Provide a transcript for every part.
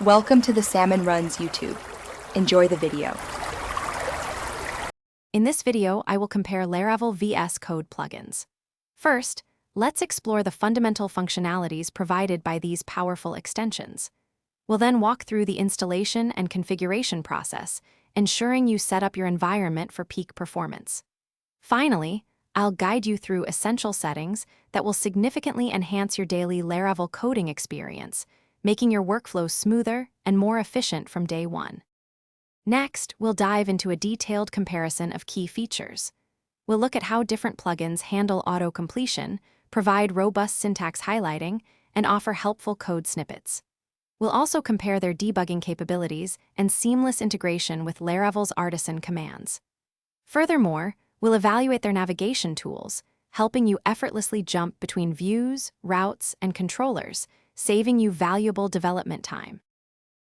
Welcome to the Salmon Runs YouTube. Enjoy the video. In this video, I will compare Laravel VS Code plugins. First, let's explore the fundamental functionalities provided by these powerful extensions. We'll then walk through the installation and configuration process, ensuring you set up your environment for peak performance. Finally, I'll guide you through essential settings that will significantly enhance your daily Laravel coding experience, making your workflow smoother and more efficient from day one. Next, we'll dive into a detailed comparison of key features. We'll look at how different plugins handle auto-completion, provide robust syntax highlighting, and offer helpful code snippets. We'll also compare their debugging capabilities and seamless integration with Laravel's artisan commands. Furthermore, we'll evaluate their navigation tools, helping you effortlessly jump between views, routes, and controllers, saving you valuable development time.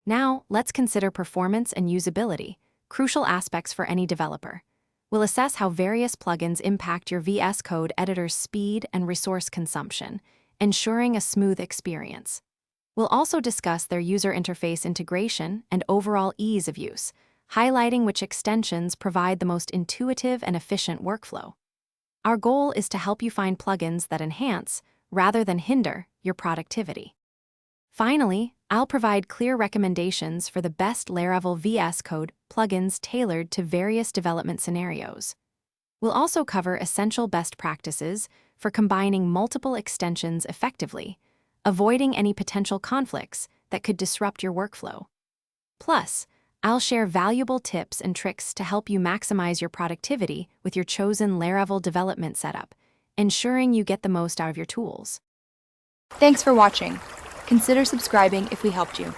Now, let's consider performance and usability, crucial aspects for any developer. We'll assess how various plugins impact your VS Code editor's speed and resource consumption, ensuring a smooth experience. We'll also discuss their user interface integration and overall ease of use, highlighting which extensions provide the most intuitive and efficient workflow. Our goal is to help you find plugins that enhance, rather than hinder, your productivity. Finally, I'll provide clear recommendations for the best Laravel VS Code plugins tailored to various development scenarios. We'll also cover essential best practices for combining multiple extensions effectively, avoiding any potential conflicts that could disrupt your workflow. Plus, I'll share valuable tips and tricks to help you maximize your productivity with your chosen Laravel development setup, ensuring you get the most out of your tools. Thanks for watching. Consider subscribing if we helped you.